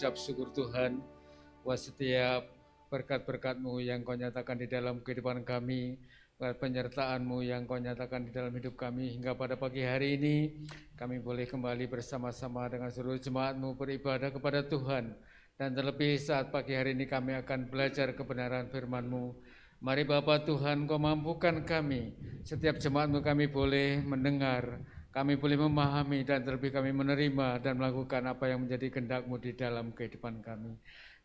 Ucap syukur Tuhan buat setiap berkat-berkat-Mu yang Kau nyatakan di dalam kehidupan kami, buat penyertaan-Mu yang Kau nyatakan di dalam hidup kami, hingga pada pagi hari ini kami boleh kembali bersama-sama dengan seluruh jemaat-Mu beribadah kepada Tuhan. Dan terlebih saat pagi hari ini kami akan belajar kebenaran firman-Mu. Mari Bapa Tuhan, Kau mampukan kami, setiap jemaat-Mu kami boleh mendengar, kami boleh memahami dan terlebih kami menerima dan melakukan apa yang menjadi kehendak-Mu di dalam kehidupan kami.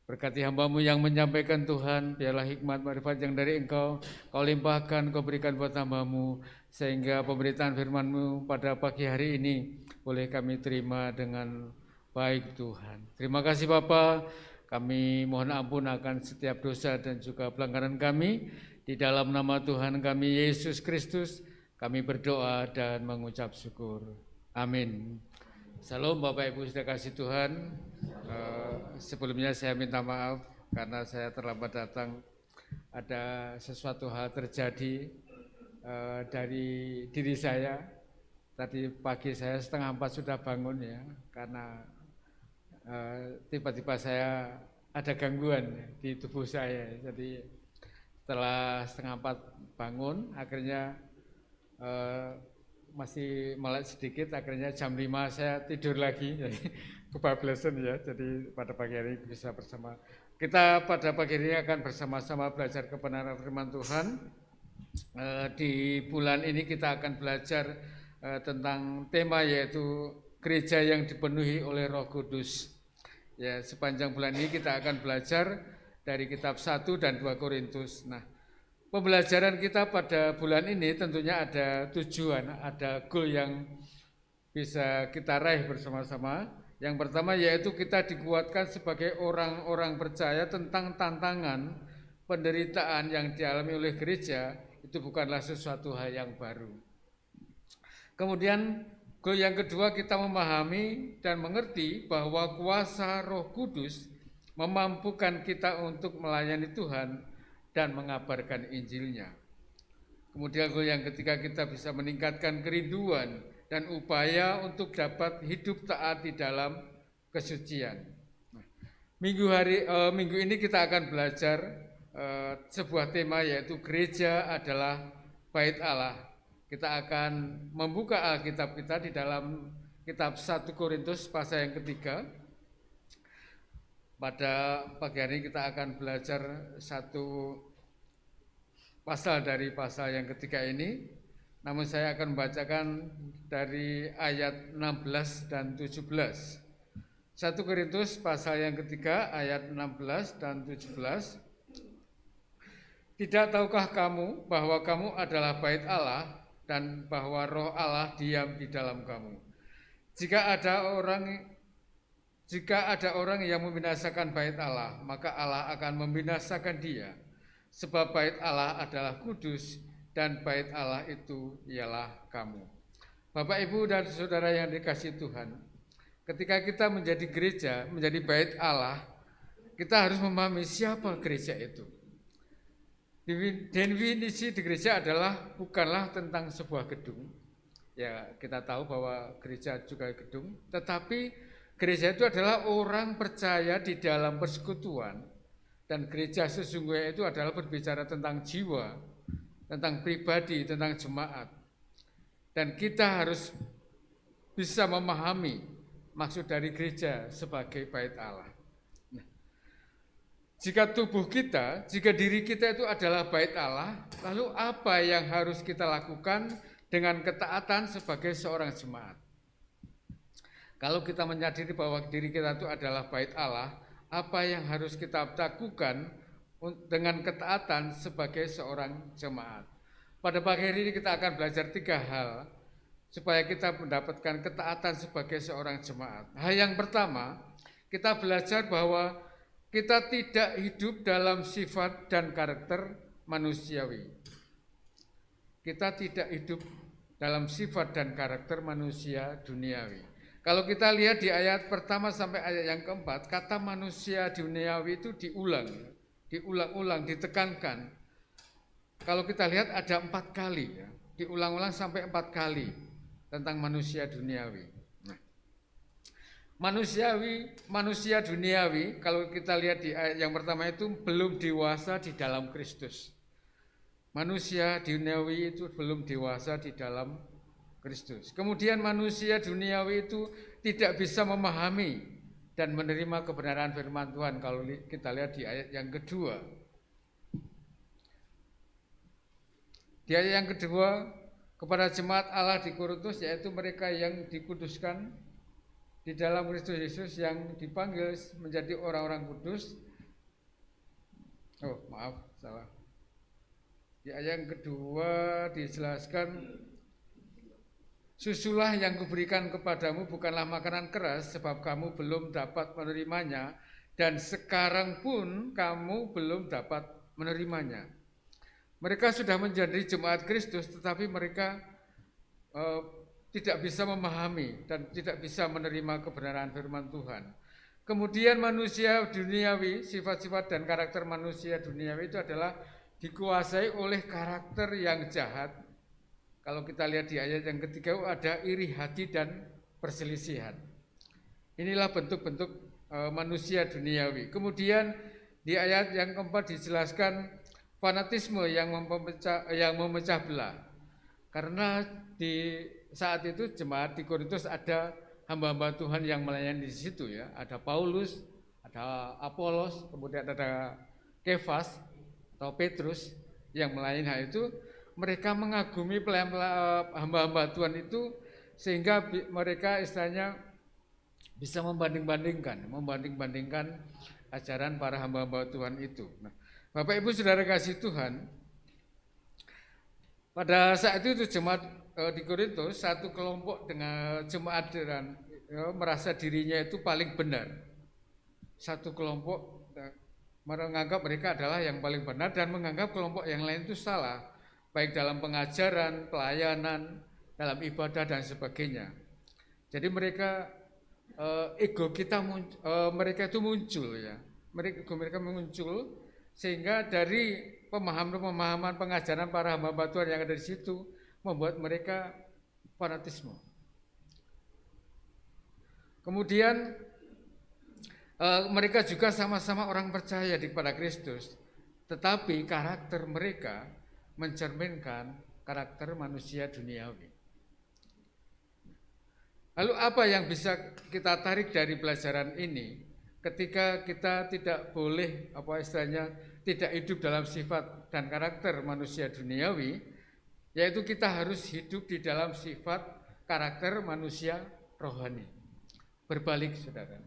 Berkati hamba-Mu yang menyampaikan Tuhan, biarlah hikmat marifat yang dari Engkau, Kau limpahkan, Kau berikan buat hamba-Mu, sehingga pemberitaan firman-Mu pada pagi hari ini boleh kami terima dengan baik Tuhan. Terima kasih Bapa. Kami mohon ampun akan setiap dosa dan juga pelanggaran kami. Di dalam nama Tuhan kami Yesus Kristus, kami berdoa dan mengucap syukur. Amin. Salam Bapak Ibu sudah kasih Tuhan. Sebelumnya saya minta maaf karena saya terlambat datang. Ada sesuatu hal terjadi dari diri saya. Tadi pagi saya 3:30 sudah bangun ya, karena tiba-tiba saya ada gangguan di tubuh saya. Jadi setelah 3:30 bangun, akhirnya masih melek sedikit, akhirnya jam 5 saya tidur lagi, jadi kebablasan ya. Jadi pada pagi hari bisa bersama kita, pada pagi ini akan bersama-sama belajar kebenaran firman Tuhan. Di bulan ini kita akan belajar tentang tema yaitu gereja yang dipenuhi oleh Roh Kudus. Ya, sepanjang bulan ini kita akan belajar dari kitab 1 dan 2 Korintus. Nah, pembelajaran kita pada bulan ini tentunya ada tujuan, ada goal yang bisa kita raih bersama-sama. Yang pertama yaitu kita dikuatkan sebagai orang-orang percaya tentang tantangan penderitaan yang dialami oleh gereja itu bukanlah sesuatu hal yang baru. Kemudian goal yang kedua, kita memahami dan mengerti bahwa kuasa Roh Kudus memampukan kita untuk melayani Tuhan dan mengabarkan Injil-Nya. Kemudian goal yang ketiga, kita bisa meningkatkan kerinduan dan upaya untuk dapat hidup taat di dalam kesucian. Minggu ini kita akan belajar sebuah tema yaitu gereja adalah bait Allah. Kita akan membuka Alkitab kita di dalam kitab 1 Korintus pasal yang ketiga. Pada pagi hari kita akan belajar satu pasal dari pasal yang ketiga ini. Namun saya akan membacakan dari ayat 16 dan 17. 1 Korintus pasal yang ketiga ayat 16 dan 17. Tidak tahukah kamu bahwa kamu adalah bait Allah dan bahwa Roh Allah diam di dalam kamu? Jika ada orang yang membinasakan bait Allah, maka Allah akan membinasakan dia. Sebab bait Allah adalah kudus dan bait Allah itu ialah kamu. Bapak, Ibu, dan saudara yang dikasihi Tuhan, ketika kita menjadi gereja, menjadi bait Allah, kita harus memahami siapa gereja itu. Definisi di gereja bukanlah tentang sebuah gedung. Ya, kita tahu bahwa gereja juga gedung, tetapi gereja itu adalah orang percaya di dalam persekutuan. Dan gereja sesungguhnya itu adalah berbicara tentang jiwa, tentang pribadi, tentang jemaat. Dan kita harus bisa memahami maksud dari gereja sebagai bait Allah. Jika diri kita itu adalah bait Allah, lalu apa yang harus kita lakukan dengan ketaatan sebagai seorang jemaat? Kalau kita menyadari bahwa diri kita itu adalah bait Allah, apa yang harus kita lakukan dengan ketaatan sebagai seorang jemaat? Pada pagi hari ini kita akan belajar 3 hal supaya kita mendapatkan ketaatan sebagai seorang jemaat. Hal yang pertama, kita belajar bahwa kita tidak hidup dalam sifat dan karakter manusiawi. Kita tidak hidup dalam sifat dan karakter manusia duniawi. Kalau kita lihat di ayat pertama sampai ayat yang keempat, kata manusia duniawi itu diulang-ulang, ditekankan. Kalau kita lihat ada 4 kali, ya, diulang-ulang sampai 4 kali tentang manusia duniawi. Manusia duniawi, kalau kita lihat di ayat yang pertama itu belum dewasa di dalam Kristus. Manusia duniawi itu belum dewasa di dalam Kristus. Kemudian manusia duniawi itu tidak bisa memahami dan menerima kebenaran firman Tuhan. Kalau kita lihat di ayat yang kedua. Di ayat yang kedua, kepada jemaat Allah di Korintus, yaitu mereka yang dikuduskan di dalam Kristus Yesus, yang dipanggil menjadi orang-orang kudus. Oh, maaf, salah. Di ayat yang kedua dijelaskan, susulah yang kuberikan kepadamu bukanlah makanan keras, sebab kamu belum dapat menerimanya, dan sekarang pun kamu belum dapat menerimanya. Mereka sudah menjadi jemaat Kristus, tetapi mereka tidak bisa memahami dan tidak bisa menerima kebenaran firman Tuhan. Kemudian manusia duniawi, sifat-sifat dan karakter manusia duniawi itu adalah dikuasai oleh karakter yang jahat. Kalau kita lihat di ayat yang ketiga, ada iri hati dan perselisihan. Inilah bentuk-bentuk manusia duniawi. Kemudian di ayat yang keempat dijelaskan fanatisme yang memecah belah. Karena di saat itu jemaat di Korintus ada hamba-hamba Tuhan yang melayani di situ ya. Ada Paulus, ada Apolos, kemudian ada Kefas atau Petrus yang melayani hal itu. Mereka mengagumi hamba-hamba Tuhan itu sehingga mereka istilahnya bisa membanding-bandingkan ajaran para hamba-hamba Tuhan itu. Nah, Bapak Ibu Saudara kasih Tuhan, pada saat itu jemaat di Korintus, satu kelompok dengan jemaat dan merasa dirinya itu paling benar. Satu kelompok menganggap mereka adalah yang paling benar dan menganggap kelompok yang lain itu salah, baik dalam pengajaran, pelayanan, dalam ibadah dan sebagainya. Jadi mereka mereka itu muncul ya. Mereka muncul sehingga dari pemahaman pengajaran para hamba Tuhan yang ada di situ membuat mereka fanatisme. Kemudian mereka juga sama-sama orang percaya kepada Kristus, tetapi karakter mereka mencerminkan karakter manusia duniawi. Lalu apa yang bisa kita tarik dari pelajaran ini? Ketika kita tidak boleh tidak hidup dalam sifat dan karakter manusia duniawi, yaitu kita harus hidup di dalam sifat karakter manusia rohani. Berbalik, saudara.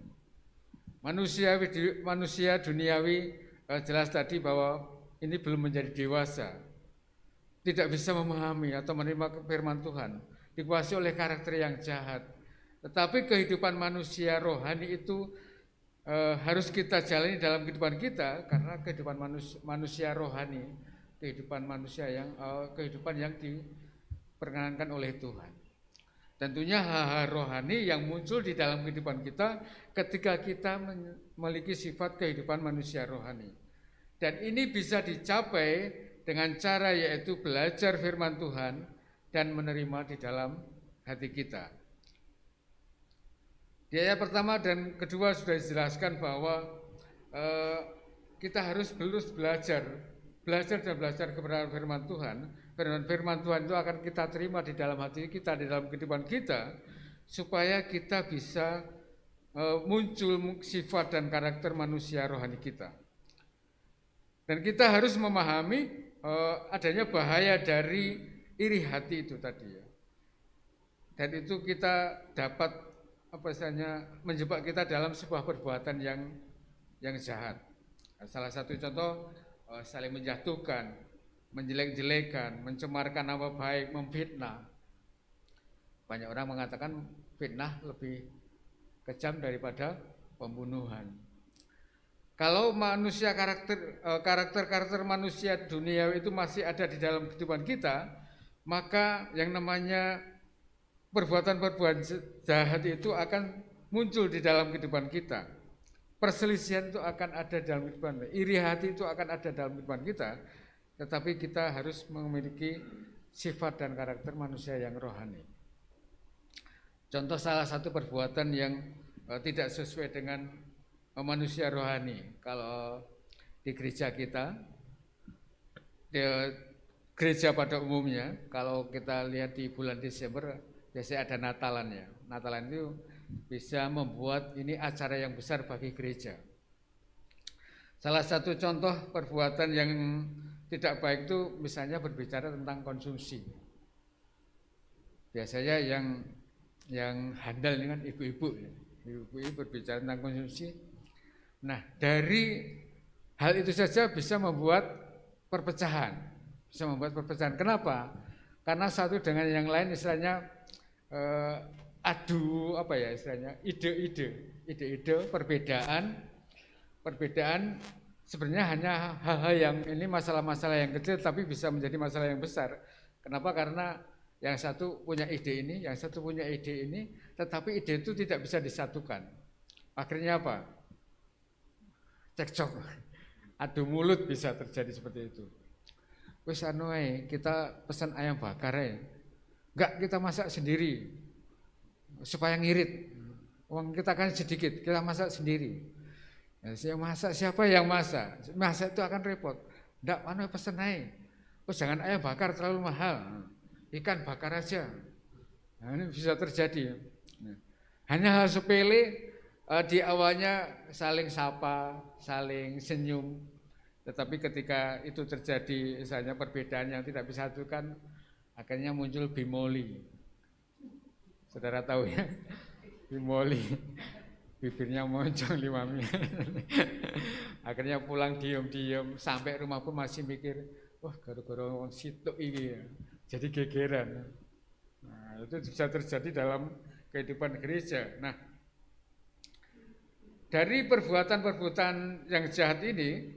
Manusia duniawi jelas tadi bahwa ini belum menjadi dewasa, tidak bisa memahami atau menerima firman Tuhan, dikuasai oleh karakter yang jahat. Tetapi kehidupan manusia rohani itu harus kita jalani dalam kehidupan kita, karena kehidupan manusia rohani, kehidupan yang diperkenankan oleh Tuhan. Tentunya hal-hal rohani yang muncul di dalam kehidupan kita ketika kita memiliki sifat kehidupan manusia rohani. Dan ini bisa dicapai dengan cara yaitu belajar firman Tuhan dan menerima di dalam hati kita. Di ayat pertama dan kedua sudah dijelaskan bahwa kita harus belajar kebenaran firman Tuhan. Firman Tuhan itu akan kita terima di dalam hati kita, di dalam kehidupan kita, supaya kita bisa muncul sifat dan karakter manusia rohani kita. Dan kita harus memahami adanya bahaya dari iri hati itu tadi ya. Dan itu kita dapat menjebak kita dalam sebuah perbuatan yang jahat. Salah satu contoh saling menjatuhkan, menjelek-jelekan, mencemarkan nama baik, memfitnah. Banyak orang mengatakan fitnah lebih kejam daripada pembunuhan. Kalau karakter manusia dunia itu masih ada di dalam kehidupan kita, maka yang namanya perbuatan-perbuatan jahat itu akan muncul di dalam kehidupan kita. Perselisihan itu akan ada dalam kehidupan kita. Iri hati itu akan ada dalam kehidupan kita. Tetapi kita harus memiliki sifat dan karakter manusia yang rohani. Contoh salah satu perbuatan yang tidak sesuai dengan manusia rohani. Kalau di gereja kita, di gereja pada umumnya, kalau kita lihat di bulan Desember, biasanya ada Natalan ya. Natalan itu bisa membuat ini acara yang besar bagi gereja. Salah satu contoh perbuatan yang tidak baik itu misalnya berbicara tentang konsumsi. Biasanya yang handal ini kan ibu-ibu ya. Ibu-ibu berbicara tentang konsumsi. Nah, dari hal itu saja bisa membuat perpecahan. Kenapa? Karena satu dengan yang lain istilahnya adu apa ya istilahnya ide-ide perbedaan sebenarnya hanya hal-hal yang ini masalah-masalah yang kecil tapi bisa menjadi masalah yang besar. Kenapa? Karena yang satu punya ide ini, yang satu punya ide ini, tetapi ide itu tidak bisa disatukan. Akhirnya apa? Cekcok, adu mulut bisa terjadi seperti itu. Wes kita pesan ayam bakar ya. Enggak, kita masak sendiri supaya ngirit. Uang kita kan sedikit, kita masak sendiri. Ya, masak siapa yang masak? Masak itu akan repot. Enggak, pesan aja. Oh, jangan ayam bakar terlalu mahal. Ikan bakar aja. Nah, ini bisa terjadi. Hanya hal sepele di awalnya saling sapa, saling senyum. Tetapi ketika itu terjadi misalnya perbedaan yang tidak bisa disatukan, akhirnya muncul bimoli. Saudara tahu ya? Bimoli. Bibirnya moncong 5 menit. Akhirnya pulang diem-diem sampai rumah pun masih mikir, wah gara-gara wong situk ini ya. Jadi gegeran. Nah, itu bisa terjadi dalam kehidupan gereja. Nah, dari perbuatan-perbuatan yang jahat ini,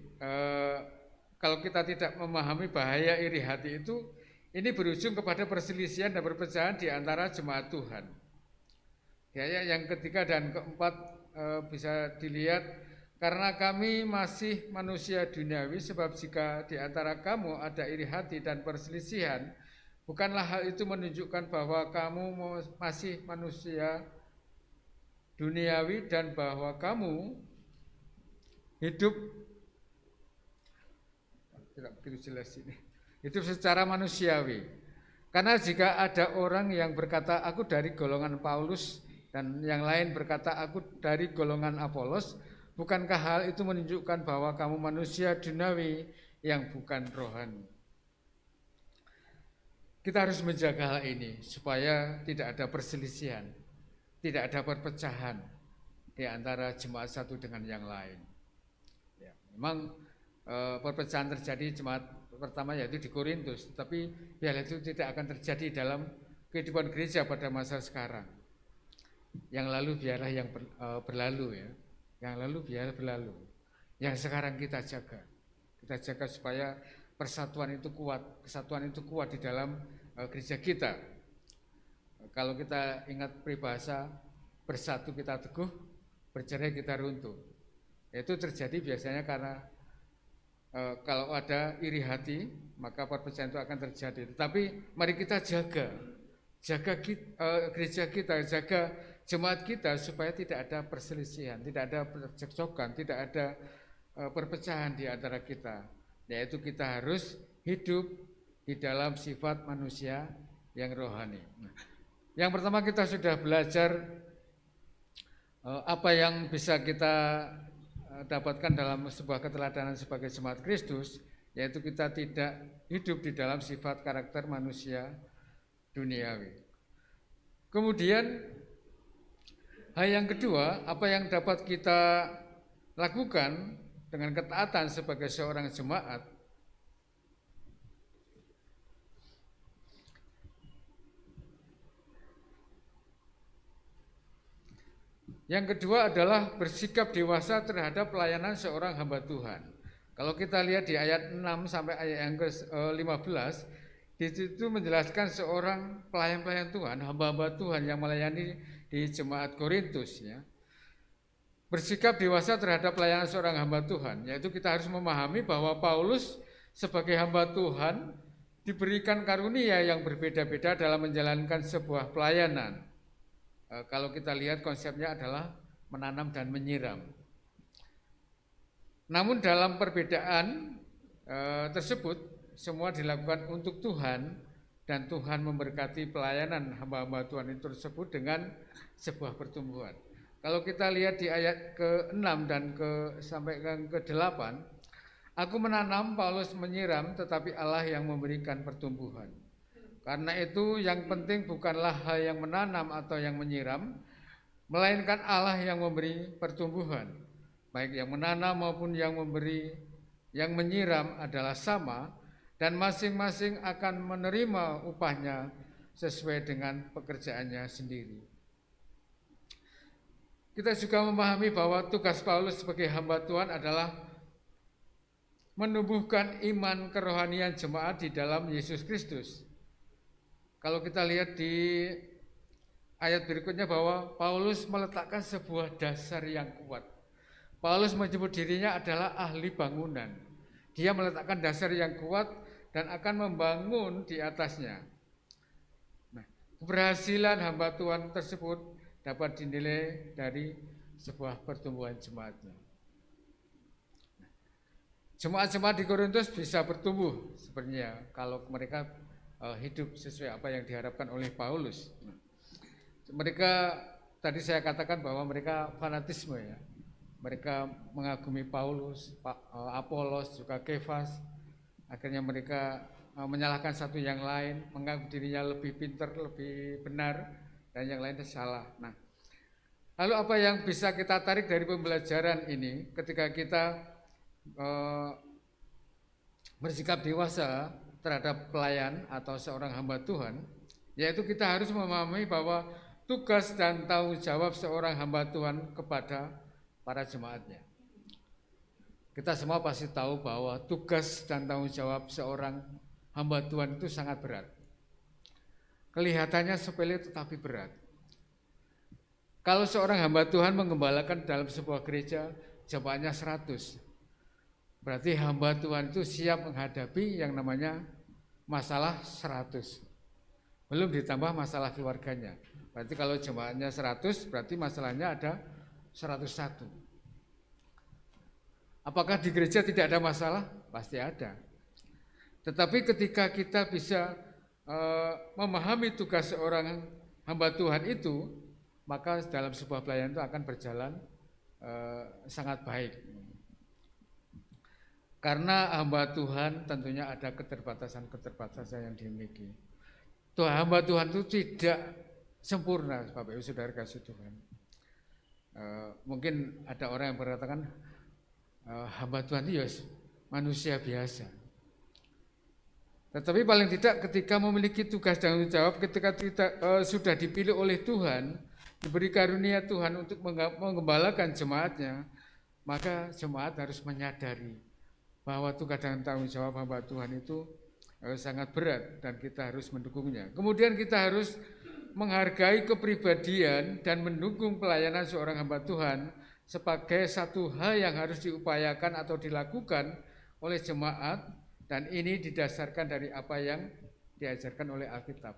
kalau kita tidak memahami bahaya iri hati itu, ini berujung kepada perselisihan dan perpecahan di antara jemaat Tuhan. Ya, yang ketiga dan keempat bisa dilihat, karena kami masih manusia duniawi, sebab jika di antara kamu ada iri hati dan perselisihan, bukanlah hal itu menunjukkan bahwa kamu masih manusia duniawi dan bahwa kamu hidup tidak begitu jelas ini. Hidup secara manusiawi. Karena jika ada orang yang berkata aku dari golongan Paulus dan yang lain berkata aku dari golongan Apolos, bukankah hal itu menunjukkan bahwa kamu manusia duniawi yang bukan rohani? Kita harus menjaga hal ini supaya tidak ada perselisihan, tidak ada perpecahan di antara jemaat satu dengan yang lain. Ya, memang perpecahan terjadi jemaat pertama yaitu di Korintus, tapi hal itu tidak akan terjadi dalam kehidupan gereja pada masa sekarang. Yang lalu biarlah yang berlalu ya, yang lalu biarlah berlalu. Yang sekarang kita jaga supaya persatuan itu kuat, kesatuan itu kuat di dalam gereja kita. Kalau kita ingat peribahasa bersatu kita teguh, bercerai kita runtuh. Itu terjadi biasanya karena kalau ada iri hati, maka perpecahan itu akan terjadi. Tetapi mari kita jaga gereja kita, jaga jemaat kita supaya tidak ada perselisihan, tidak ada percekcokan, tidak ada perpecahan di antara kita. Yaitu kita harus hidup di dalam sifat manusia yang rohani. Yang pertama kita sudah belajar apa yang bisa kita dapatkan dalam sebuah keteladanan sebagai jemaat Kristus, yaitu kita tidak hidup di dalam sifat karakter manusia duniawi. Kemudian hal yang kedua, apa yang dapat kita lakukan dengan ketaatan sebagai seorang jemaat. Yang kedua adalah bersikap dewasa terhadap pelayanan seorang hamba Tuhan. Kalau kita lihat di ayat 6 sampai ayat yang ke-15, di situ menjelaskan seorang pelayan-pelayan Tuhan, hamba-hamba Tuhan yang melayani di jemaat Korintus ya. Bersikap dewasa terhadap pelayanan seorang hamba Tuhan, yaitu kita harus memahami bahwa Paulus sebagai hamba Tuhan diberikan karunia yang berbeda-beda dalam menjalankan sebuah pelayanan. Kalau kita lihat konsepnya adalah menanam dan menyiram. Namun dalam perbedaan tersebut semua dilakukan untuk Tuhan, dan Tuhan memberkati pelayanan hamba-hamba Tuhan itu tersebut dengan sebuah pertumbuhan. Kalau kita lihat di ayat ke-6 dan sampai ke-8, aku menanam, Paulus menyiram, tetapi Allah yang memberikan pertumbuhan. Karena itu yang penting bukanlah hal yang menanam atau yang menyiram, melainkan Allah yang memberi pertumbuhan. Baik yang menanam maupun yang menyiram adalah sama, dan masing-masing akan menerima upahnya sesuai dengan pekerjaannya sendiri. Kita juga memahami bahwa tugas Paulus sebagai hamba Tuhan adalah menumbuhkan iman kerohanian jemaat di dalam Yesus Kristus. Kalau kita lihat di ayat berikutnya bahwa Paulus meletakkan sebuah dasar yang kuat. Paulus menyebut dirinya adalah ahli bangunan. Dia meletakkan dasar yang kuat dan akan membangun di atasnya. Nah, keberhasilan hamba Tuhan tersebut dapat dinilai dari sebuah pertumbuhan jemaatnya. Jemaat-jemaat di Korintus bisa bertumbuh sebenarnya kalau mereka hidup sesuai apa yang diharapkan oleh Paulus. Mereka, tadi saya katakan bahwa mereka fanatisme ya. Mereka mengagumi Paulus, Apolos, juga Kefas. Akhirnya mereka menyalahkan satu yang lain, menganggap dirinya lebih pintar, lebih benar, dan yang lainnya salah. Nah, lalu apa yang bisa kita tarik dari pembelajaran ini ketika kita bersikap dewasa terhadap pelayan atau seorang hamba Tuhan, yaitu kita harus memahami bahwa tugas dan tanggung jawab seorang hamba Tuhan kepada para jemaatnya. Kita semua pasti tahu bahwa tugas dan tanggung jawab seorang hamba Tuhan itu sangat berat. Kelihatannya sepele tetapi berat. Kalau seorang hamba Tuhan menggembalakan dalam sebuah gereja, jemaatnya 100. Berarti hamba Tuhan itu siap menghadapi yang namanya masalah 100. Belum ditambah masalah keluarganya. Berarti kalau jemaatnya 100, berarti masalahnya ada 101. Apakah di gereja tidak ada masalah? Pasti ada. Tetapi ketika kita bisa memahami tugas seorang hamba Tuhan itu, maka dalam sebuah pelayanan itu akan berjalan sangat baik. Karena hamba Tuhan tentunya ada keterbatasan-keterbatasan yang dimiliki. Hamba Tuhan itu tidak sempurna, Bapak Ibu Saudara kasih Tuhan. Mungkin ada orang yang berkatakan, hamba Tuhan itu ya manusia biasa. Tetapi paling tidak ketika memiliki tugas dan tanggung jawab, ketika kita sudah dipilih oleh Tuhan, diberi karunia Tuhan untuk menggembalakan jemaatnya, maka jemaat harus menyadari bahwa tugas dan tanggung jawab hamba Tuhan itu sangat berat dan kita harus mendukungnya. Kemudian kita harus menghargai kepribadian dan mendukung pelayanan seorang hamba Tuhan sebagai satu hal yang harus diupayakan atau dilakukan oleh jemaat, dan ini didasarkan dari apa yang diajarkan oleh Alkitab.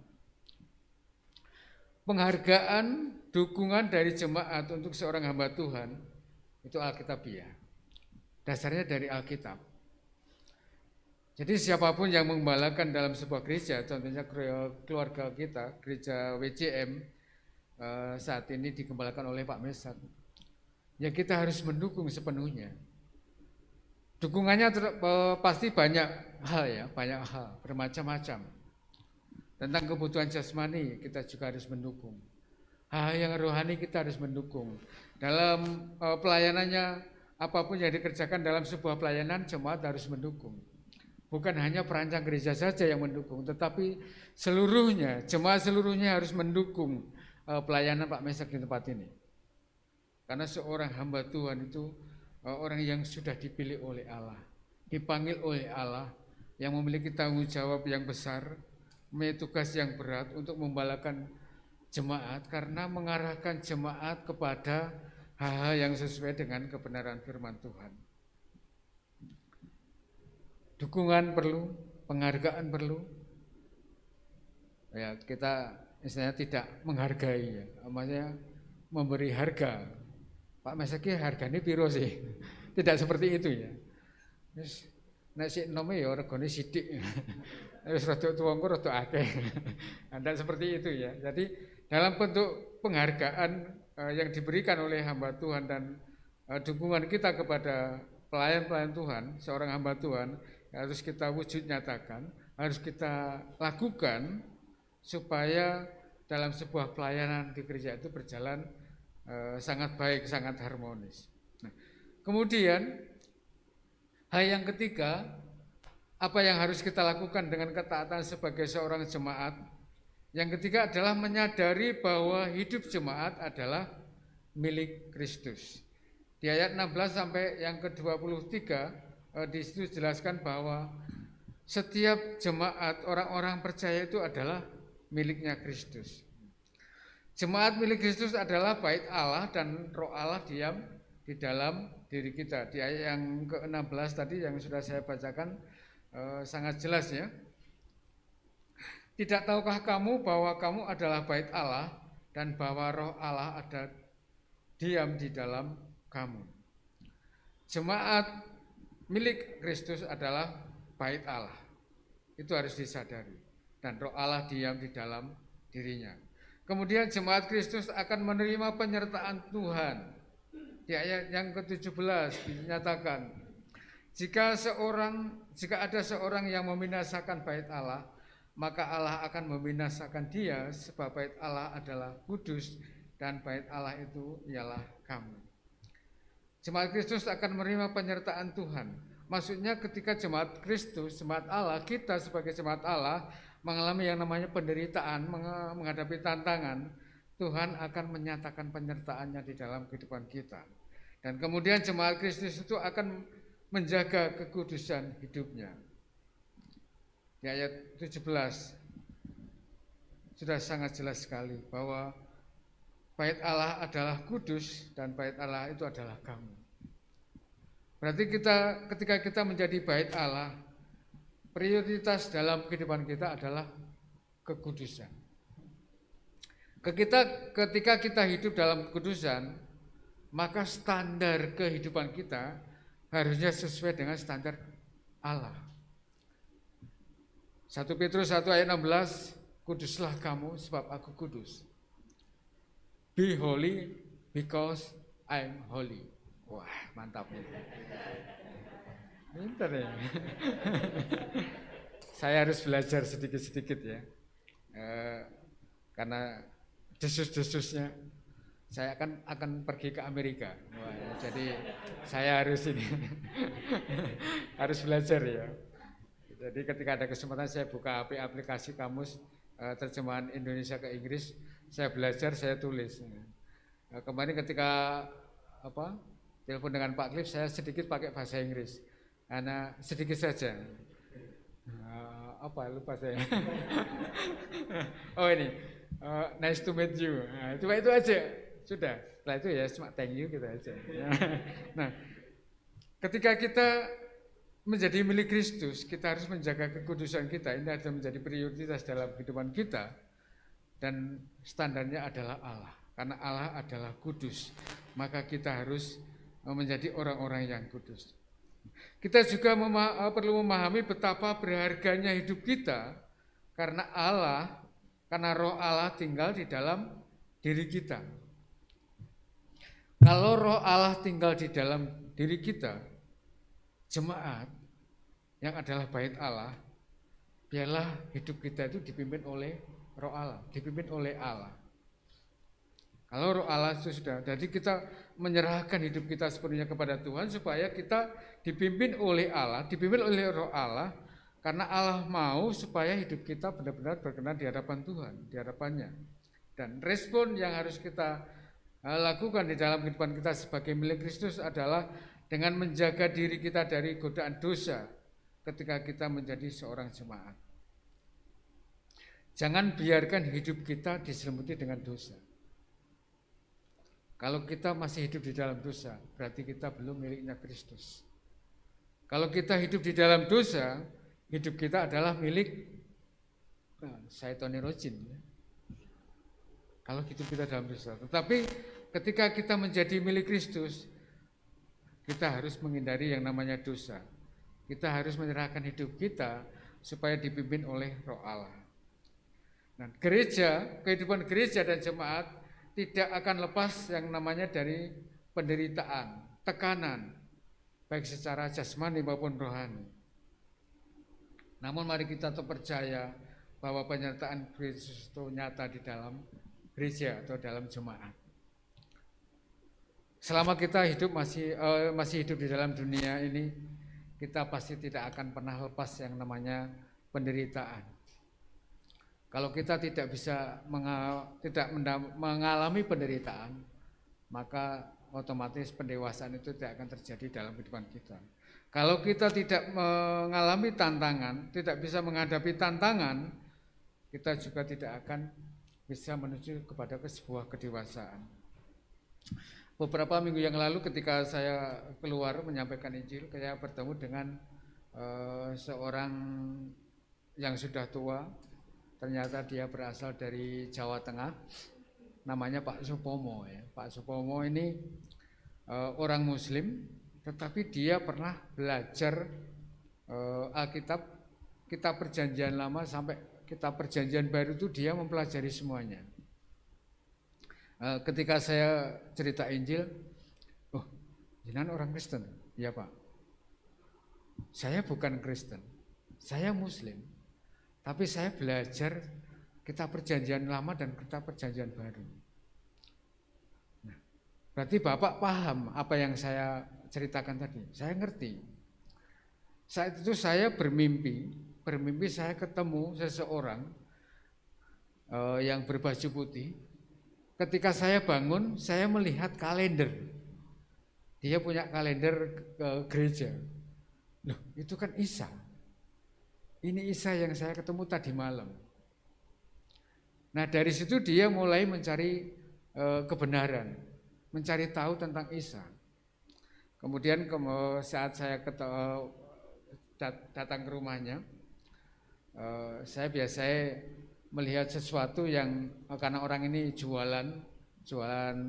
Penghargaan, dukungan dari jemaat untuk seorang hamba Tuhan itu Alkitabiah. Dasarnya dari Alkitab. Jadi siapapun yang menggembalakan dalam sebuah gereja, contohnya keluarga kita, gereja WCM saat ini digembalakan oleh Pak Mesak, ya kita harus mendukung sepenuhnya. Dukungannya pasti banyak hal, bermacam-macam. Tentang kebutuhan jasmani kita juga harus mendukung. Hal yang rohani kita harus mendukung. Dalam pelayanannya, apapun yang dikerjakan dalam sebuah pelayanan, jemaat harus mendukung. Bukan hanya perancang gereja saja yang mendukung, tetapi seluruhnya, jemaat seluruhnya harus mendukung pelayanan Pak Mesak di tempat ini. Karena seorang hamba Tuhan itu orang yang sudah dipilih oleh Allah, dipanggil oleh Allah, yang memiliki tanggung jawab yang besar, memiliki tugas yang berat untuk membalakan jemaat, karena mengarahkan jemaat kepada hal-hal yang sesuai dengan kebenaran firman Tuhan. Dukungan perlu, penghargaan perlu. Ya, kita istilahnya tidak menghargai, maksudnya memberi harga Pak Mas iki hargane piro sih? Tidak seperti itu ya. Wis nek sik enome ya regane sithik. Wis rada tuwa engko rada akeh. Tidak seperti itu ya. Jadi dalam bentuk penghargaan yang diberikan oleh hamba Tuhan dan dukungan kita kepada pelayan-pelayan Tuhan, seorang hamba Tuhan harus kita wujud nyatakan, harus kita lakukan supaya dalam sebuah pelayanan di gereja itu berjalan sangat baik, sangat harmonis. Nah, kemudian hal yang ketiga, apa yang harus kita lakukan dengan ketaatan sebagai seorang jemaat? Yang ketiga adalah menyadari bahwa hidup jemaat adalah milik Kristus. Di ayat 16 sampai yang ke-23 di situ dijelaskan bahwa setiap jemaat orang-orang percaya itu adalah miliknya Kristus. Jemaat milik Kristus adalah bait Allah dan Roh Allah diam di dalam diri kita. Di ayat yang ke-16 tadi yang sudah saya bacakan sangat jelas ya. Tidak tahukah kamu bahwa kamu adalah bait Allah dan bahwa Roh Allah ada diam di dalam kamu. Jemaat milik Kristus adalah bait Allah. Itu harus disadari. Dan Roh Allah diam di dalam dirinya. Kemudian jemaat Kristus akan menerima penyertaan Tuhan. Di ayat yang ke-17 dinyatakan, jika ada seorang yang membinasakan bait Allah, maka Allah akan membinasakan dia, sebab bait Allah adalah kudus dan bait Allah itu ialah kamu. Jemaat Kristus akan menerima penyertaan Tuhan. Maksudnya ketika jemaat Kristus, jemaat Allah, kita sebagai jemaat Allah mengalami yang namanya penderitaan, menghadapi tantangan, Tuhan akan menyatakan penyertaannya di dalam kehidupan kita. Dan kemudian jemaat Kristus itu akan menjaga kekudusan hidupnya. Di ayat 17 sudah sangat jelas sekali bahwa bait Allah adalah kudus dan bait Allah itu adalah kamu. Berarti ketika kita menjadi bait Allah, prioritas dalam kehidupan kita adalah kekudusan. Ketika kita hidup dalam kekudusan, maka standar kehidupan kita harusnya sesuai dengan standar Allah. 1 Petrus 1 ayat 16, kuduslah kamu sebab aku kudus. Be holy because I'm holy. Wah, mantap. Pintar ya. Saya harus belajar sedikit-sedikit ya. Karena desus-desusnya saya akan pergi ke Amerika. Wah, ya, jadi saya harus harus belajar ya. Jadi ketika ada kesempatan saya buka aplikasi kamus terjemahan Indonesia ke Inggris, saya belajar, saya tulis. Kemarin ketika telepon dengan Pak Cliff, saya sedikit pakai bahasa Inggris, karena sedikit saja. Lupa saya. Oh ini, nice to meet you. Nah, cuma itu aja, sudah. Setelah itu ya cuma thank you gitu aja. Nah, ketika kita menjadi milik Kristus, kita harus menjaga kekudusan kita. Ini adalah menjadi prioritas dalam kehidupan kita. Dan standarnya adalah Allah. Karena Allah adalah kudus. Maka kita harus menjadi orang-orang yang kudus. Kita juga perlu memahami betapa berharganya hidup kita. Karena Roh Allah tinggal di dalam diri kita. Kalau Roh Allah tinggal di dalam diri kita, jemaat yang adalah bait Allah, biarlah hidup kita itu dipimpin oleh Roh Allah, dipimpin oleh Allah. Kalau Roh Allah itu sudah, jadi kita menyerahkan hidup kita sepenuhnya kepada Tuhan supaya kita dipimpin oleh Allah, dipimpin oleh Roh Allah, karena Allah mau supaya hidup kita benar-benar berkenan di hadapan Tuhan, di hadapannya. Dan respon yang harus kita lakukan di dalam kehidupan kita sebagai milik Kristus adalah dengan menjaga diri kita dari godaan dosa ketika kita menjadi seorang jemaat. Jangan biarkan hidup kita diselimuti dengan dosa. Kalau kita masih hidup di dalam dosa, berarti kita belum miliknya Kristus. Kalau kita hidup di dalam dosa, hidup kita adalah milik syaitonir rojim. Kalau hidup kita dalam dosa. Tetapi ketika kita menjadi milik Kristus, kita harus menghindari yang namanya dosa. Kita harus menyerahkan hidup kita supaya dipimpin oleh Roh Allah. Nah, kehidupan gereja dan jemaat tidak akan lepas yang namanya dari penderitaan, tekanan, baik secara jasmani maupun rohani. Namun mari kita tetap percaya bahwa penyertaan Kristus itu nyata di dalam gereja atau dalam jemaat. Selama kita masih hidup di dalam dunia ini, kita pasti tidak akan pernah lepas yang namanya penderitaan. Kalau kita tidak mengalami penderitaan, maka otomatis pendewasaan itu tidak akan terjadi dalam kehidupan kita. Kalau kita tidak mengalami tantangan, tidak bisa menghadapi tantangan, kita juga tidak akan bisa menuju kepada sebuah kedewasaan. Beberapa minggu yang lalu ketika saya keluar menyampaikan Injil, saya bertemu dengan seorang yang sudah tua. Ternyata dia berasal dari Jawa Tengah, namanya Pak Supomo. Ya. Pak Supomo ini orang Muslim, tetapi dia pernah belajar Alkitab, kitab Perjanjian Lama sampai kitab Perjanjian Baru itu dia mempelajari semuanya. Ketika saya cerita Injil, oh, jenengan orang Kristen? Ya Pak. Saya bukan Kristen, saya Muslim. Tapi saya belajar kitab Perjanjian Lama dan kitab Perjanjian Baru. Nah, berarti Bapak paham apa yang saya ceritakan tadi. Saya ngerti. Saat itu saya bermimpi saya ketemu seseorang yang berbaju putih. Ketika saya bangun, saya melihat kalender. Dia punya kalender gereja. Loh, itu kan Isa. Ini Isa yang saya ketemu tadi malam. Nah, dari situ dia mulai mencari kebenaran, mencari tahu tentang Isa. Kemudian saat saya datang ke rumahnya, saya biasanya melihat sesuatu yang karena orang ini jualan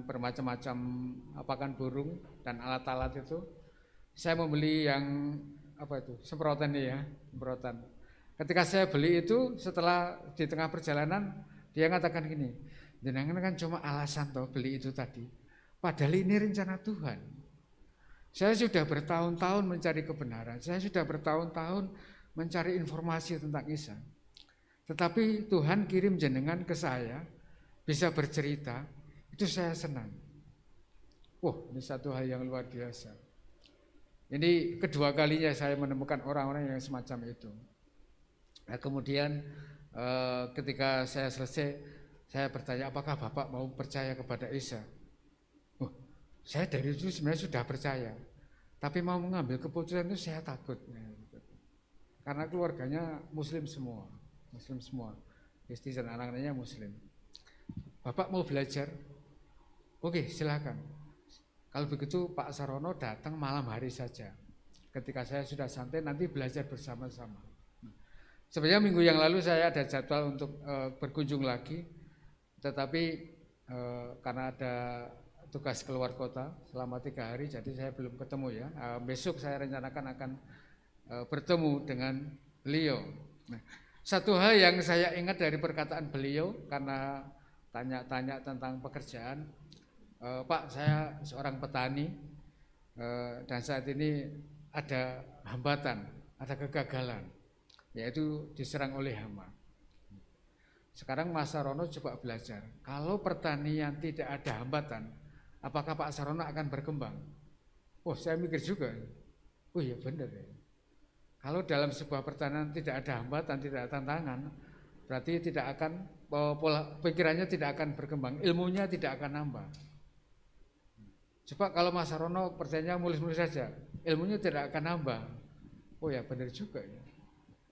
bermacam-macam pakan burung dan alat-alat itu, saya membeli yang semprotan ya, semprotan. Ketika saya beli itu, setelah di tengah perjalanan, dia mengatakan gini, jenengan kan cuma alasan toh beli itu tadi. Padahal ini rencana Tuhan. Saya sudah bertahun-tahun mencari kebenaran, saya sudah bertahun-tahun mencari informasi tentang Isa. Tetapi Tuhan kirim jenengan ke saya, bisa bercerita, itu saya senang. Wah, ini satu hal yang luar biasa. Ini kedua kalinya saya menemukan orang-orang yang semacam itu. Nah, kemudian ketika saya selesai, saya bertanya, apakah Bapak mau percaya kepada Isa? Oh, saya dari itu sebenarnya sudah percaya, tapi mau mengambil keputusan itu saya takut. Karena keluarganya Muslim semua, istri dan anak-anaknya Muslim. Bapak mau belajar? Oke, silakan. Kalau begitu Pak Sarono datang malam hari saja. Ketika saya sudah santai, nanti belajar bersama-sama. Sebenarnya minggu yang lalu saya ada jadwal untuk berkunjung lagi, tetapi karena ada tugas keluar kota selama 3 hari, jadi saya belum ketemu ya. Besok saya rencanakan akan bertemu dengan beliau. Nah, satu hal yang saya ingat dari perkataan beliau karena tanya-tanya tentang pekerjaan, Pak, saya seorang petani dan saat ini ada hambatan, ada kegagalan, yaitu diserang oleh hama. Sekarang Mas Sarono coba belajar, kalau pertanian tidak ada hambatan, apakah Pak Sarono akan berkembang? Oh, saya mikir juga, oh iya benar ya. Kalau dalam sebuah pertanian tidak ada hambatan, tidak ada tantangan, berarti tidak akan, pikirannya tidak akan berkembang, ilmunya tidak akan nambah. Coba kalau Mas Sarono percayanya mulus-mulus saja, ilmunya tidak akan nambah. Oh ya benar juga ya.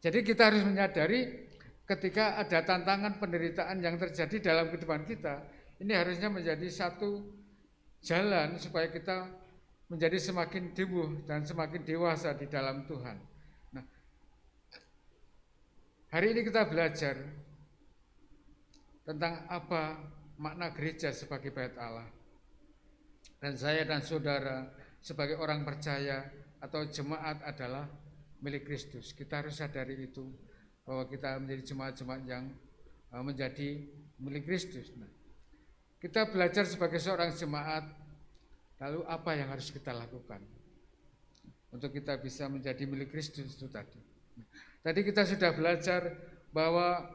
Jadi kita harus menyadari ketika ada tantangan penderitaan yang terjadi dalam kehidupan kita, ini harusnya menjadi satu jalan supaya kita menjadi semakin tumbuh dan semakin dewasa di dalam Tuhan. Nah, hari ini kita belajar tentang apa makna gereja sebagai bait Allah. Dan saya dan saudara sebagai orang percaya atau jemaat adalah milik Kristus. Kita harus sadari itu, bahwa kita menjadi jemaat-jemaat yang menjadi milik Kristus. Nah, kita belajar sebagai seorang jemaat, lalu apa yang harus kita lakukan untuk kita bisa menjadi milik Kristus itu tadi. Tadi kita sudah belajar bahwa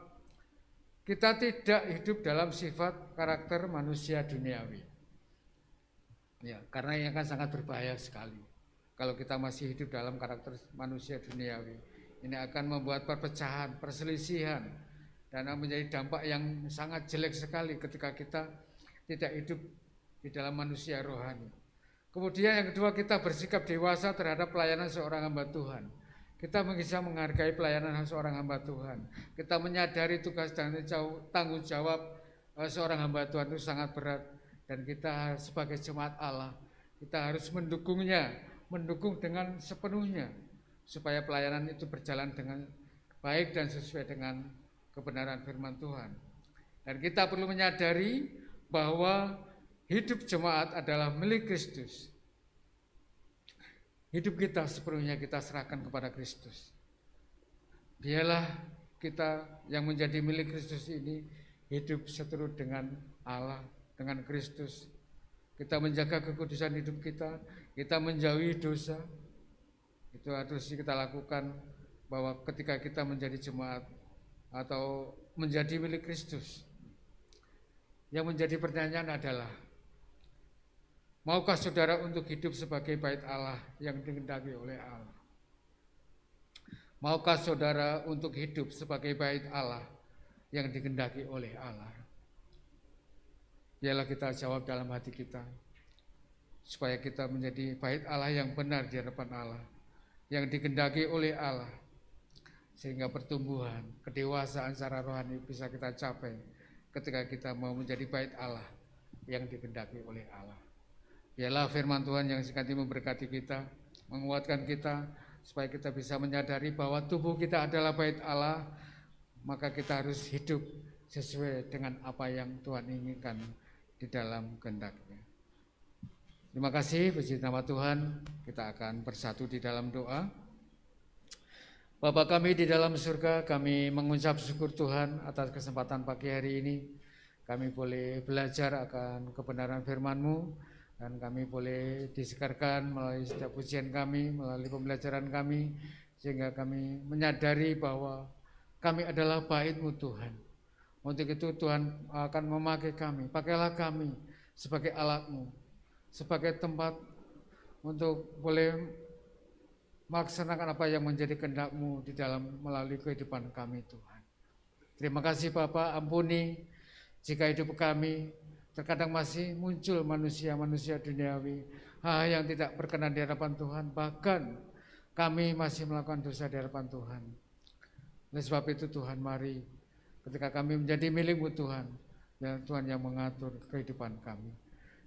kita tidak hidup dalam sifat karakter manusia duniawi. Ya, karena ini akan sangat berbahaya sekali kalau kita masih hidup dalam karakter manusia duniawi. Ini akan membuat perpecahan, perselisihan, dan menjadi dampak yang sangat jelek sekali ketika kita tidak hidup di dalam manusia rohani. Kemudian yang kedua, kita bersikap dewasa terhadap pelayanan seorang hamba Tuhan. Kita bisa menghargai pelayanan seorang hamba Tuhan. Kita menyadari tugas dan tanggung jawab seorang hamba Tuhan itu sangat berat. Dan kita sebagai jemaat Allah, kita harus mendukungnya, mendukung dengan sepenuhnya, supaya pelayanan itu berjalan dengan baik dan sesuai dengan kebenaran firman Tuhan. Dan kita perlu menyadari bahwa hidup jemaat adalah milik Kristus. Hidup kita sepenuhnya kita serahkan kepada Kristus. Biarlah kita yang menjadi milik Kristus ini hidup seturut dengan Allah, dengan Kristus. Kita menjaga kekudusan hidup kita menjauhi dosa. Itu harus kita lakukan, bahwa ketika kita menjadi jemaat atau menjadi milik Kristus. Yang menjadi pertanyaan adalah, maukah saudara untuk hidup sebagai bait Allah yang dikehendaki oleh Allah? Maukah saudara untuk hidup sebagai bait Allah yang dikehendaki oleh Allah? Biarlah kita jawab dalam hati kita, supaya kita menjadi bait Allah yang benar di hadapan Allah, yang dikehendaki oleh Allah, sehingga pertumbuhan, kedewasaan secara rohani bisa kita capai ketika kita mau menjadi bait Allah yang dikehendaki oleh Allah. Biarlah firman Tuhan yang sekali memberkati kita, menguatkan kita, supaya kita bisa menyadari bahwa tubuh kita adalah bait Allah, maka kita harus hidup sesuai dengan apa yang Tuhan inginkan di dalam kehendak-Nya. Terima kasih, puji nama Tuhan. Kita akan bersatu di dalam doa. Bapa kami di dalam surga, kami mengucap syukur Tuhan atas kesempatan pagi hari ini. Kami boleh belajar akan kebenaran firman-Mu, dan kami boleh disegarkan melalui setiap pujian kami, melalui pembelajaran kami, sehingga kami menyadari bahwa kami adalah bait-Mu Tuhan. Untuk itu Tuhan akan memakai kami, pakailah kami sebagai alat-Mu, sebagai tempat untuk boleh melaksanakan apa yang menjadi kehendak-Mu di dalam melalui kehidupan kami Tuhan. Terima kasih Bapa, ampuni jika hidup kami terkadang masih muncul manusia-manusia duniawi, hal yang tidak berkenan di hadapan Tuhan, bahkan kami masih melakukan dosa di hadapan Tuhan. Oleh sebab itu Tuhan, mari ketika kami menjadi milik-Mu Tuhan, ya Tuhan yang mengatur kehidupan kami.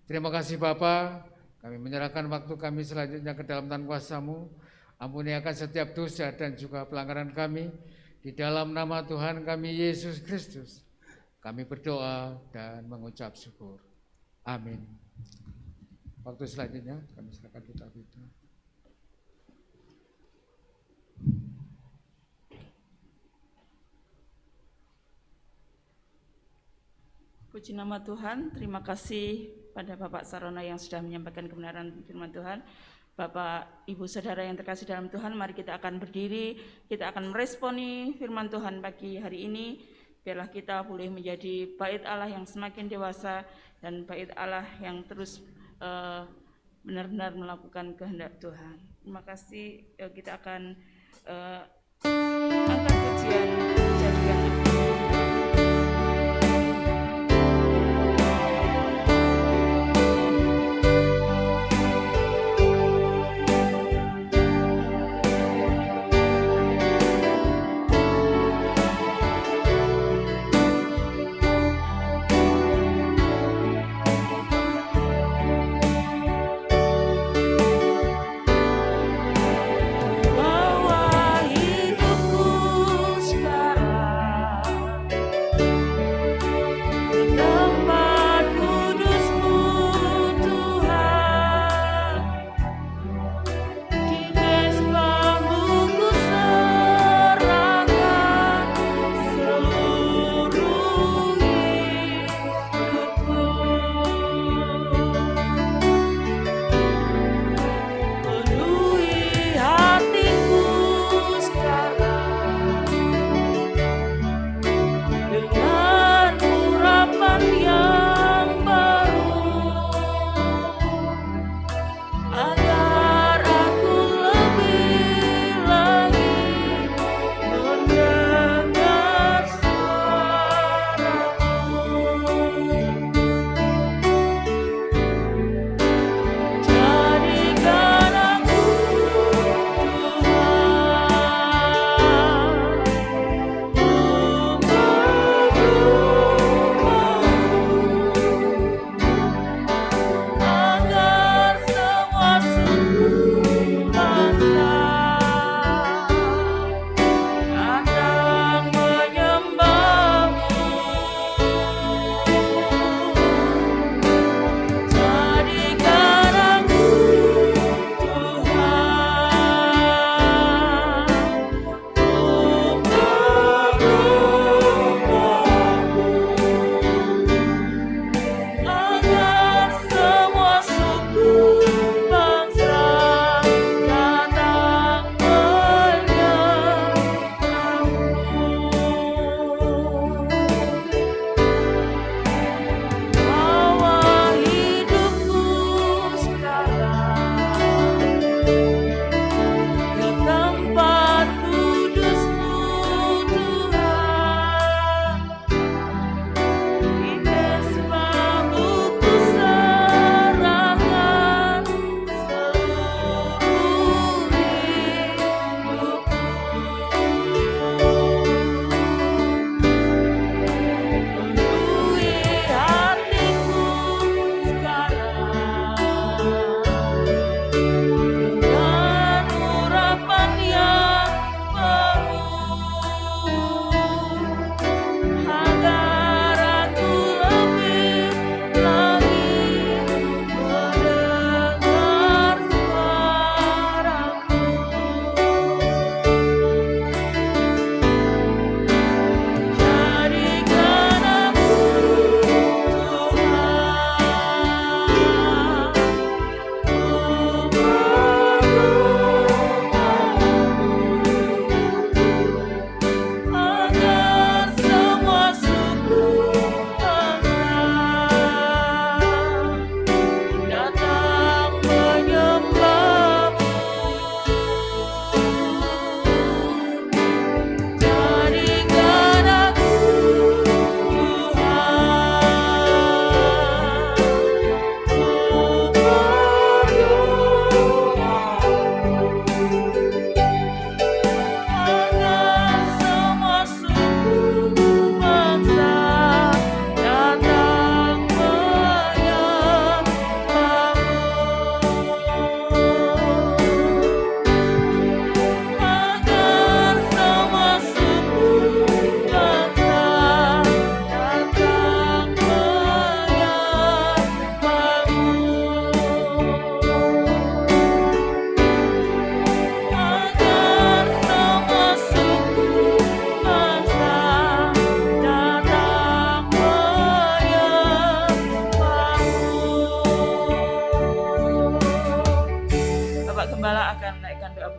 Terima kasih Bapa, kami menyerahkan waktu kami selanjutnya ke dalam tangan kuasa-Mu. Ampuni akan setiap dosa dan juga pelanggaran kami. Di dalam nama Tuhan kami Yesus Kristus, kami berdoa dan mengucap syukur. Amin. Waktu selanjutnya kami serahkan kita. Puji nama Tuhan, terima kasih pada Bapak Sarono yang sudah menyampaikan kebenaran firman Tuhan. Bapak, Ibu, Saudara yang terkasih dalam Tuhan, mari kita akan berdiri, kita akan meresponi firman Tuhan pagi hari ini. Biarlah kita boleh menjadi bait Allah yang semakin dewasa dan bait Allah yang terus benar-benar melakukan kehendak Tuhan. Terima kasih, kita akan angkat pujian jadikan bahwa hidupku sekarang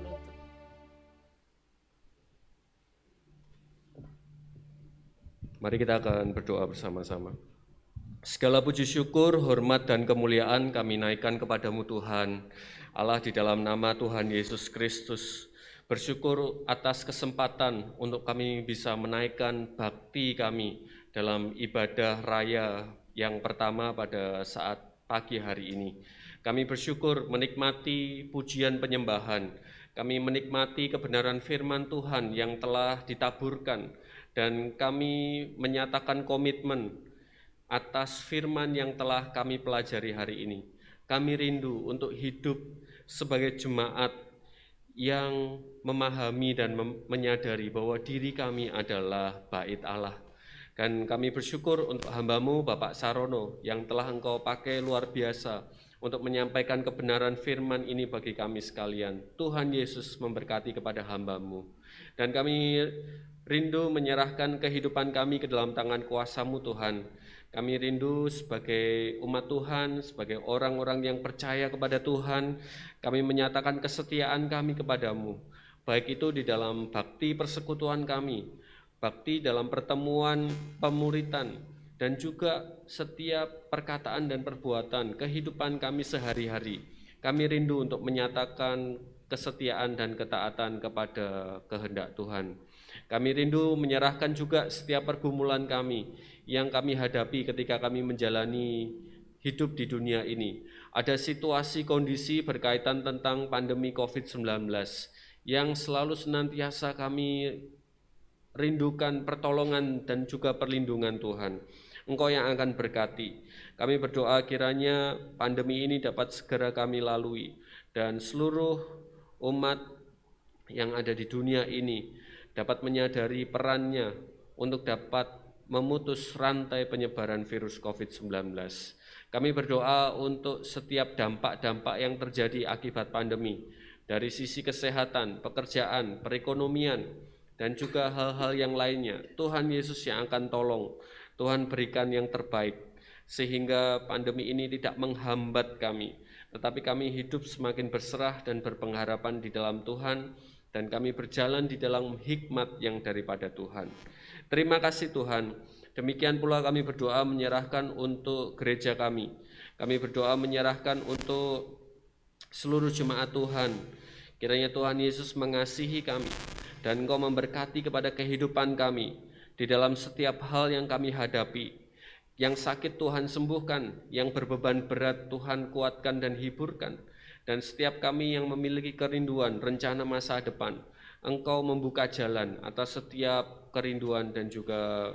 doa penutup. Mari kita akan berdoa bersama-sama. Segala puji syukur, hormat, dan kemuliaan kami naikkan kepadamu Tuhan, Allah di dalam nama Tuhan Yesus Kristus. Bersyukur atas kesempatan untuk kami bisa menaikkan bakti kami dalam ibadah raya yang pertama pada saat pagi hari ini. Kami bersyukur menikmati pujian penyembahan, kami menikmati kebenaran firman Tuhan yang telah ditaburkan, dan kami menyatakan komitmen atas firman yang telah kami pelajari hari ini. Kami rindu untuk hidup sebagai jemaat yang memahami dan menyadari bahwa diri kami adalah bait Allah. Dan kami bersyukur untuk hamba-Mu Bapak Sarono yang telah Engkau pakai luar biasa untuk menyampaikan kebenaran firman ini bagi kami sekalian. Tuhan Yesus memberkati kepada hamba-Mu. Dan kami rindu menyerahkan kehidupan kami ke dalam tangan kuasa-Mu Tuhan. Kami rindu sebagai umat Tuhan, sebagai orang-orang yang percaya kepada Tuhan, kami menyatakan kesetiaan kami kepadamu, baik itu di dalam bakti persekutuan kami, bakti dalam pertemuan pemuritan, dan juga setiap perkataan dan perbuatan kehidupan kami sehari-hari. Kami rindu untuk menyatakan kesetiaan dan ketaatan kepada kehendak Tuhan. Kami rindu menyerahkan juga setiap pergumulan kami yang kami hadapi ketika kami menjalani hidup di dunia ini. Ada situasi kondisi berkaitan tentang pandemi COVID-19 yang selalu senantiasa kami rindukan pertolongan dan juga perlindungan Tuhan. Engkau yang akan berkati. Kami berdoa kiranya pandemi ini dapat segera kami lalui, dan seluruh umat yang ada di dunia ini dapat menyadari perannya untuk dapat memutus rantai penyebaran virus COVID-19. Kami berdoa untuk setiap dampak-dampak yang terjadi akibat pandemi, dari sisi kesehatan, pekerjaan, perekonomian, dan juga hal-hal yang lainnya. Tuhan Yesus yang akan tolong, Tuhan berikan yang terbaik, sehingga pandemi ini tidak menghambat kami, tetapi kami hidup semakin berserah dan berpengharapan di dalam Tuhan, dan kami berjalan di dalam hikmat yang daripada Tuhan. Terima kasih Tuhan. Demikian pula kami berdoa menyerahkan untuk gereja kami. Kami berdoa menyerahkan untuk seluruh jemaat Tuhan. Kiranya Tuhan Yesus mengasihi kami, dan Engkau memberkati kepada kehidupan kami di dalam setiap hal yang kami hadapi. Yang sakit Tuhan sembuhkan, yang berbeban berat Tuhan kuatkan dan hiburkan. Dan setiap kami yang memiliki kerinduan, rencana masa depan, Engkau membuka jalan atas setiap kerinduan dan juga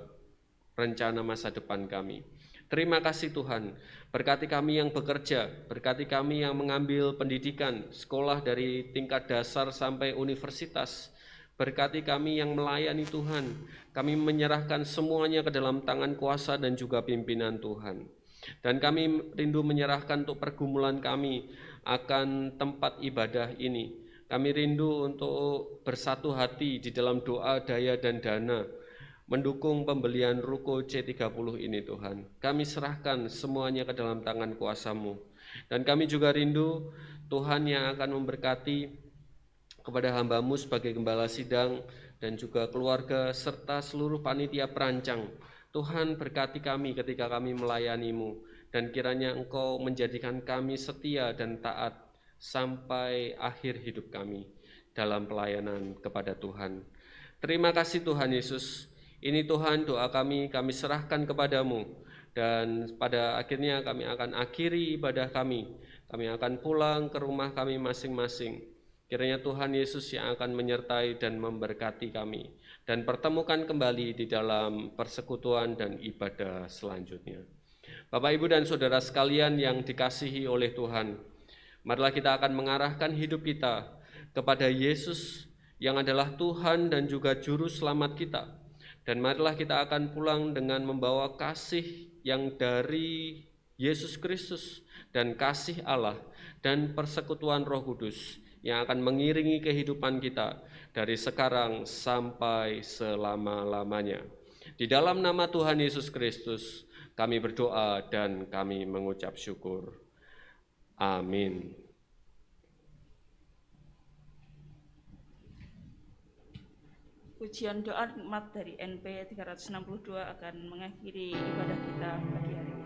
rencana masa depan kami. Terima kasih Tuhan, berkati kami yang bekerja, berkati kami yang mengambil pendidikan, sekolah dari tingkat dasar sampai universitas. Berkati kami yang melayani Tuhan, kami menyerahkan semuanya ke dalam tangan kuasa dan juga pimpinan Tuhan. Dan kami rindu menyerahkan untuk pergumulan kami akan tempat ibadah ini. Kami rindu untuk bersatu hati di dalam doa, daya, dan dana, mendukung pembelian ruko C30 ini Tuhan. Kami serahkan semuanya ke dalam tangan kuasa-Mu. Dan kami juga rindu Tuhan yang akan memberkati kepada hamba-Mu sebagai gembala sidang dan juga keluarga serta seluruh panitia perancang. Tuhan berkati kami ketika kami melayani-Mu, dan kiranya Engkau menjadikan kami setia dan taat sampai akhir hidup kami dalam pelayanan kepada Tuhan. Terima kasih Tuhan Yesus. Ini Tuhan doa kami serahkan kepadamu, dan pada akhirnya kami akan akhiri ibadah kami. Kami akan pulang ke rumah kami masing-masing. Kiranya Tuhan Yesus yang akan menyertai dan memberkati kami, dan pertemukan kembali di dalam persekutuan dan ibadah selanjutnya. Bapak, Ibu, dan Saudara sekalian yang dikasihi oleh Tuhan, marilah kita akan mengarahkan hidup kita kepada Yesus yang adalah Tuhan dan juga Juru Selamat kita. Dan marilah kita akan pulang dengan membawa kasih yang dari Yesus Kristus dan kasih Allah dan persekutuan Roh Kudus yang akan mengiringi kehidupan kita dari sekarang sampai selama-lamanya. Di dalam nama Tuhan Yesus Kristus kami berdoa dan kami mengucap syukur. Amin. Pujian doa nikmat dari NP 362 akan mengakhiri ibadah kita pagi hari ini.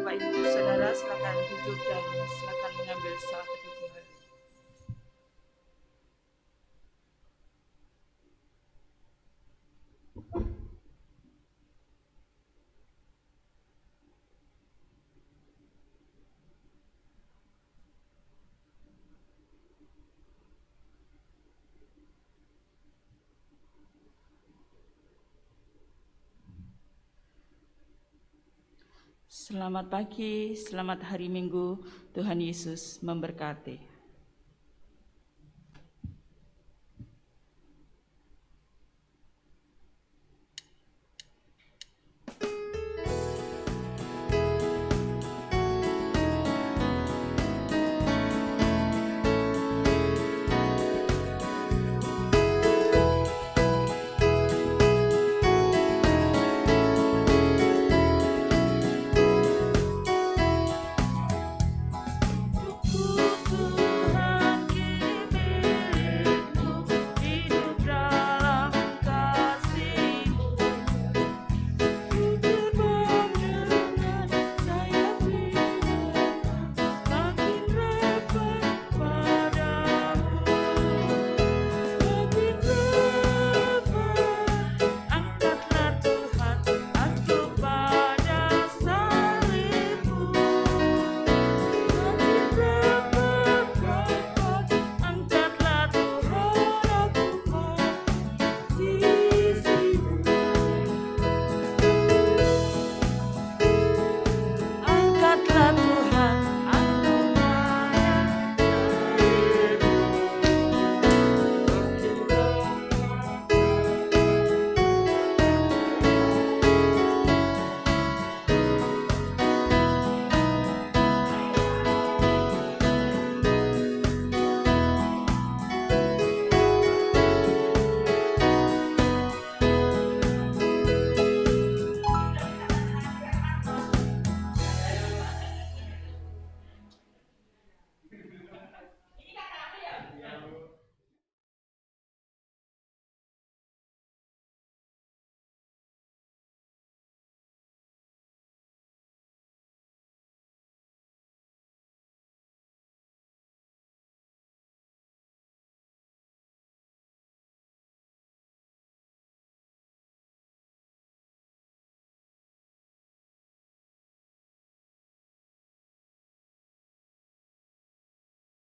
Bapak Ibu Saudara, silakan duduk dan silakan mengambil saat teduh. Selamat pagi, selamat hari Minggu, Tuhan Yesus memberkati.